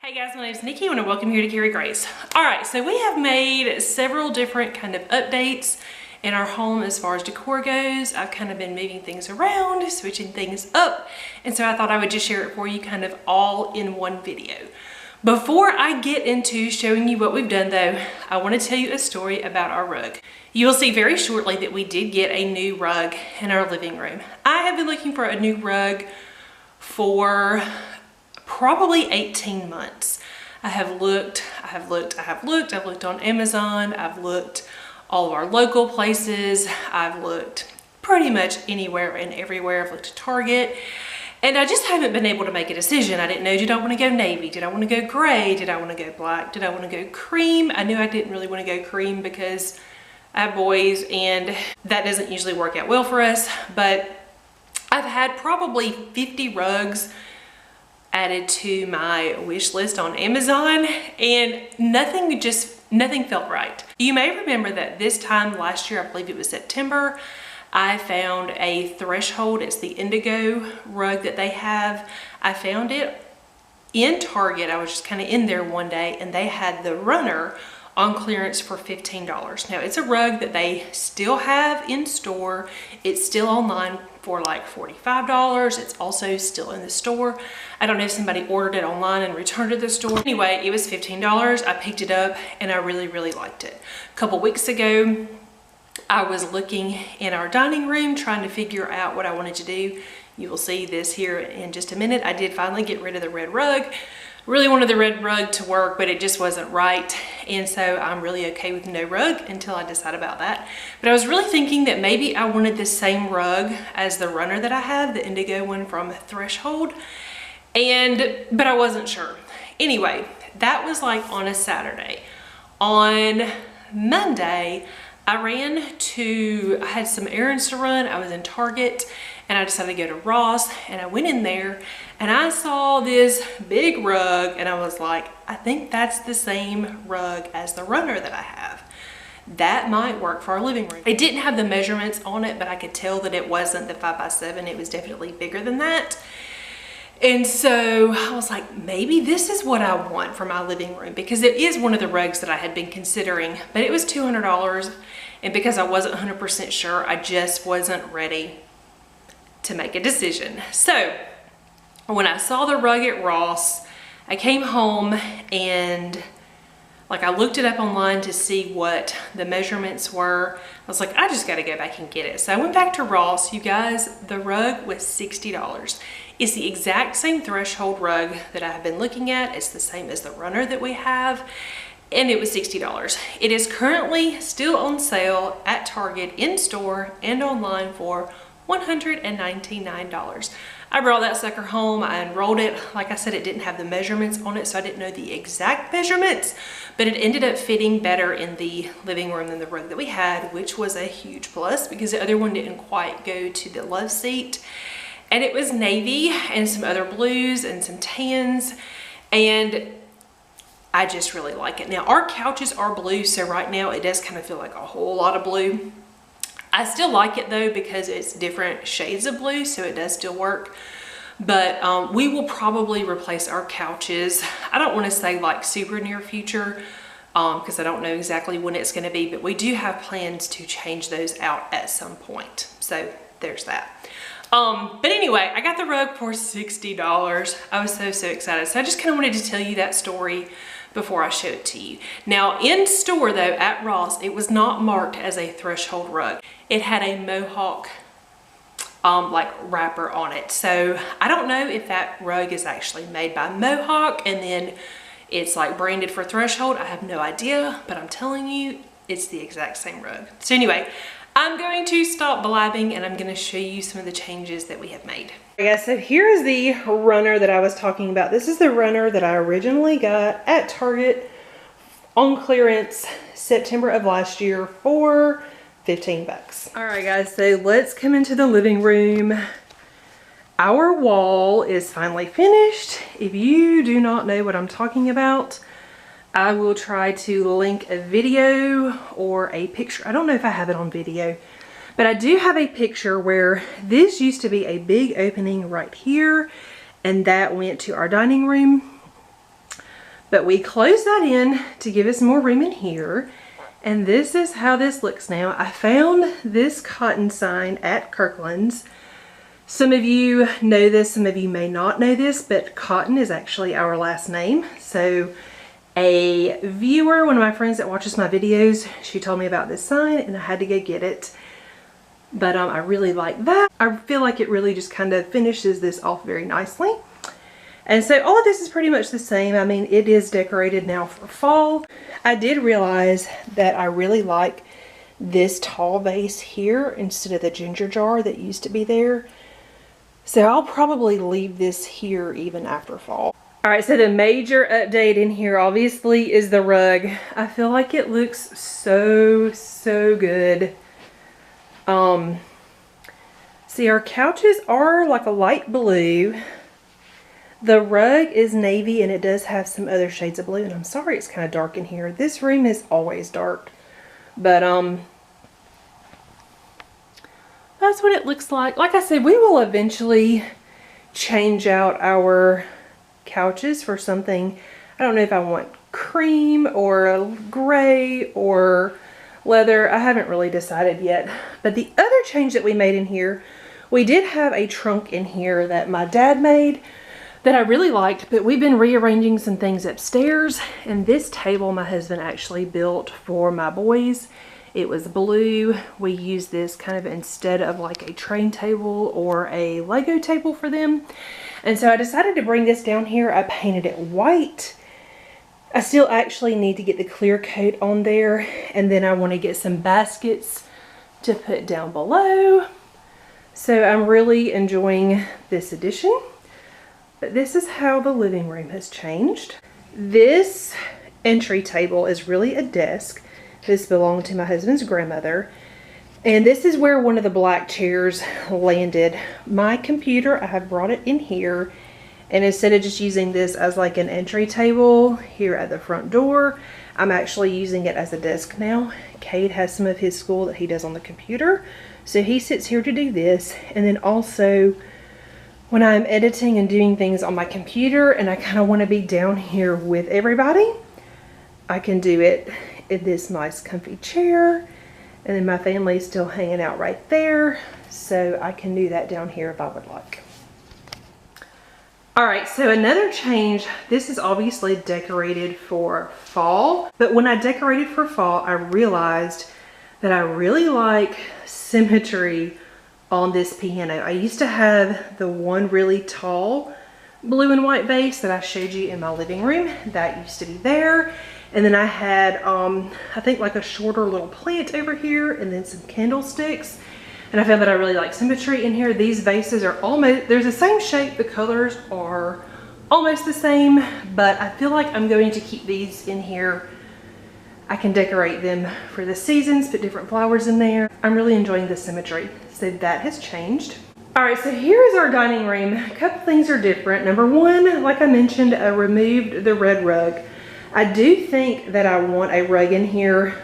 Hey guys, my name is Nikki and welcome here to Carry Grace. Alright, so we have made several different kind of updates in our home as far as decor goes. I've kind of been moving things around, switching things up, and so I thought I would just share it for you kind of all in one video. Before I get into showing you what we've done though, I want to tell you a story about our rug. You will see very shortly that we did get a new rug in our living room. I have been looking for a new rug for probably 18 months. I've looked on Amazon, I've looked all of our local places, I've looked pretty much anywhere and everywhere. I've looked at Target, and I just haven't been able to make a decision. I didn't know, did I want to go navy? Did I want to go gray? Did I want to go black? Did I want to go cream? I knew I didn't really want to go cream because I have boys and that doesn't usually work out well for us, but I've had probably 50 rugs added to my wish list on Amazon, and nothing felt right. You may remember that this time last year, I believe it was September, I found a Threshold. It's the indigo rug that they have. I found it in Target. I was just kind of in there one day and they had the runner on clearance for $15. Now it's a rug that they still have in store. It's still online for like $45. It's also still in the store. I don't know if somebody ordered it online and returned it to the store. Anyway, it was $15. I picked it up and I really liked it. A couple weeks ago, I was looking in our dining room trying to figure out what I wanted to do. You will see this here in just a minute. I did finally get rid of the red rug. Really wanted the red rug to work, but it just wasn't right. And so I'm really okay with no rug until I decide about that. But I was really thinking that maybe I wanted the same rug as the runner that I have, the indigo one from Threshold. But I wasn't sure. Anyway, that was like on a Saturday. On Monday, I had some errands to run. I was in Target and I decided to go to Ross, and I went in there and I saw this big rug and I was like, I think that's the same rug as the runner that I have. That might work for our living room. It didn't have the measurements on it, but I could tell that it wasn't the 5x7. It was definitely bigger than that. And so I was like, maybe this is what I want for my living room, because it is one of the rugs that I had been considering, but it was $200. And because I wasn't 100% sure, I just wasn't ready to make a decision. So when I saw the rug at Ross, I came home and I looked it up online to see what the measurements were. I was like, I just got to go back and get it. So I went back to Ross. You guys, the rug was $60. It's the exact same Threshold rug that I have been looking at. It's the same as the runner that we have, and it was $60. It is currently still on sale at Target, in store and online for $199. I brought that sucker home. I unrolled it. Like I said, it didn't have the measurements on it, so I didn't know the exact measurements, but it ended up fitting better in the living room than the rug that we had, which was a huge plus because the other one didn't quite go to the love seat. And it was navy and some other blues and some tans, and I just really like it. Now our couches are blue, so right now it does kind of feel like a whole lot of blue. I still like it though because it's different shades of blue, so it does still work. But we will probably replace our couches. I don't want to say like super near future because I don't know exactly when it's going to be, but we do have plans to change those out at some point. So there's that. But anyway, I got the rug for $60. I was so excited. So I just kind of wanted to tell you that story before I show it to you. Now in store though, at Ross, it was not marked as a Threshold rug. It had a Mohawk like wrapper on it. So I don't know if that rug is actually made by Mohawk and then it's like branded for Threshold. I have no idea, but I'm telling you, it's the exact same rug. So anyway, I'm going to stop blabbing and I'm going to show you some of the changes that we have made. Okay, so here's the runner that I was talking about. This is the runner that I originally got at Target on clearance September of last year for 15 bucks. All right guys, so let's come into the living room. Our wall is finally finished. If you do not know what I'm talking about, I will try to link a video or a picture. I don't know if I have it on video, but I do have a picture where this used to be a big opening right here, and that went to our dining room. But we closed that in to give us more room in here. And this is how this looks now. I found this cotton sign at Kirkland's. Some of you know this, some of you may not know this, but Cotton is actually our last name. So a viewer, one of my friends that watches my videos, she told me about this sign and I had to go get it. But I really like that. I feel like it really just kind of finishes this off very nicely. And so all of this is pretty much the same. I mean, it is decorated now for fall. I did realize that I really like this tall vase here instead of the ginger jar that used to be there. So I'll probably leave this here even after fall. All right, so the major update in here obviously is the rug. I feel like it looks so good. See, our couches are like a light blue. The rug is navy and it does have some other shades of blue, and I'm sorry it's kind of dark in here. This room is always dark, but that's what it looks like. Like I said, we will eventually change out our couches for something. I don't know if I want cream or gray or leather. I haven't really decided yet. But the other change that we made in here, we did have a trunk in here that my dad made that I really liked, but we've been rearranging some things upstairs, and this table my husband actually built for my boys. It was blue. We used this kind of instead of like a train table or a Lego table for them. And so I decided to bring this down here. I painted it white. I still actually need to get the clear coat on there, and then I want to get some baskets to put down below. So I'm really enjoying this addition. But this is how the living room has changed. This entry table is really a desk. This belonged to my husband's grandmother. And this is where one of the black chairs landed. My computer, I have brought it in here. And instead of just using this as like an entry table here at the front door, I'm actually using it as a desk now. Cade has some of his school that he does on the computer. So he sits here to do this. And then also, when I'm editing and doing things on my computer and I kind of want to be down here with everybody, I can do it in this nice comfy chair. And then my family's still hanging out right there, so I can do that down here if I would like. All right, so another change, this is obviously decorated for fall, but when I decorated for fall, I realized that I really like symmetry on this piano. I used to have the one really tall blue and white vase that I showed you in my living room. That used to be there. And then I had, I think like a shorter little plant over here and then some candlesticks. And I found that I really like symmetry in here. These vases are almost, they're the same shape. The colors are almost the same, but I feel like I'm going to keep these in here. I can decorate them for the seasons, put different flowers in there. I'm really enjoying the symmetry. So that has changed. All right, so here is our dining room. A couple things are different. Number one, like I mentioned, I removed the red rug. I do think that I want a rug in here.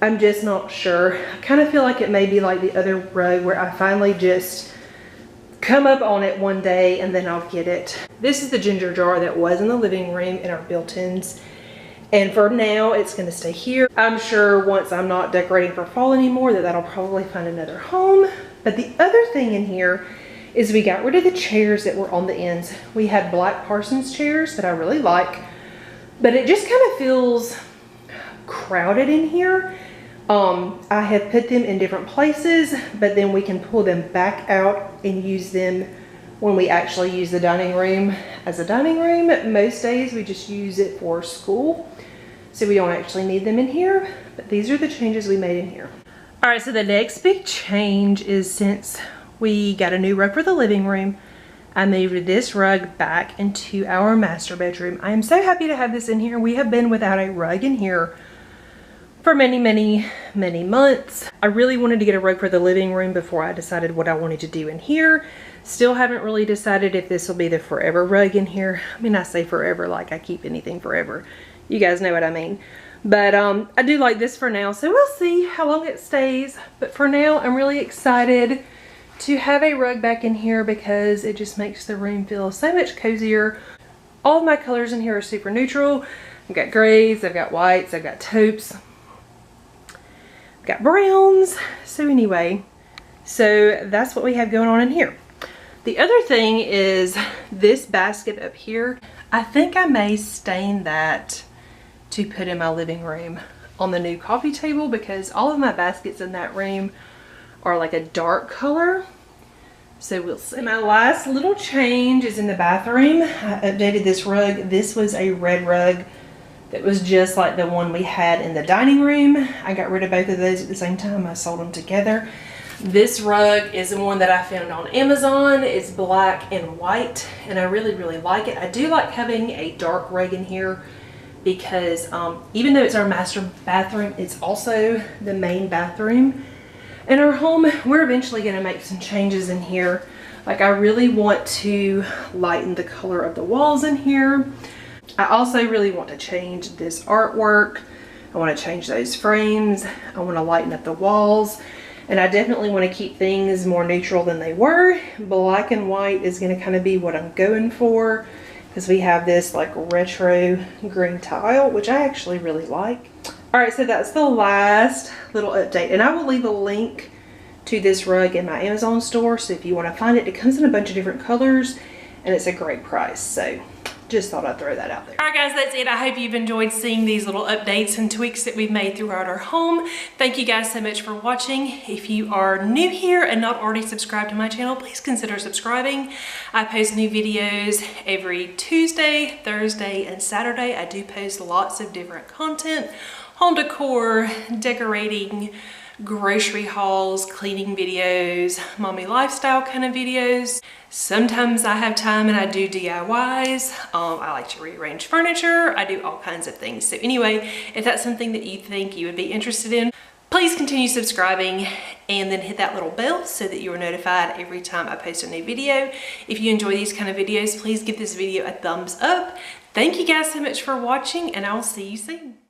I'm just not sure. I kind of feel like it may be like the other rug where I finally just come up on it one day and then I'll get it. This is the ginger jar that was in the living room in our built-ins. And for now, it's gonna stay here. I'm sure once I'm not decorating for fall anymore that that'll probably find another home. But the other thing in here is we got rid of the chairs that were on the ends. We had black Parsons chairs that I really like, but it just kind of feels crowded in here. I have put them in different places, but then we can pull them back out and use them when we actually use the dining room as a dining room. Most days we just use it for school, so we don't actually need them in here, but these are the changes we made in here. All right, so the next big change is since we got a new rug for the living room, I moved this rug back into our master bedroom. I am so happy to have this in here. We have been without a rug in here for many months. I really wanted to get a rug for the living room before I decided what I wanted to do in here. Still haven't really decided if this will be the forever rug in here. I mean, I say forever like I keep anything forever. You guys know what I mean. But I do like this for now, so we'll see how long it stays. But for now, I'm really excited to have a rug back in here because it just makes the room feel so much cozier. All of my colors in here are super neutral. I've got grays, I've got whites, I've got taupes, I've got browns. So anyway, so that's what we have going on in here. The other thing is this basket up here. I think I may stain that to put in my living room on the new coffee table, because all of my baskets in that room are like a dark color. So we'll see. My last little change is in the bathroom. I updated this rug. This was a red rug that was just like the one we had in the dining room. I got rid of both of those at the same time. I sold them together. This rug is the one that I found on Amazon. It's black and white, and I really, really like it. I do like having a dark rug in here because even though it's our master bathroom, it's also the main bathroom in our home. We're eventually going to make some changes in here. Like, I really want to lighten the color of the walls in here. I also really want to change this artwork. I want to change those frames. I want to lighten up the walls. And I definitely want to keep things more neutral than they were. Black and white is going to kind of be what I'm going for, because we have this like retro green tile, which I actually really like. All right, so that's the last little update. And I will leave a link to this rug in my Amazon store. So if you want to find it, it comes in a bunch of different colors and it's a great price. So just thought I'd throw that out there. All right, guys, that's it. I hope you've enjoyed seeing these little updates and tweaks that we've made throughout our home. Thank you guys so much for watching. If you are new here and not already subscribed to my channel, please consider subscribing. I post new videos every Tuesday, Thursday, and Saturday. I do post lots of different content: home decor, decorating, grocery hauls, cleaning videos, mommy lifestyle kind of videos. Sometimes I have time and I do DIYs. I like to rearrange furniture. I do all kinds of things. So anyway, if that's something that you think you would be interested in, please continue subscribing and then hit that little bell so that you are notified every time I post a new video. If you enjoy these kind of videos, please give this video a thumbs up. Thank you guys so much for watching, and I will see you soon.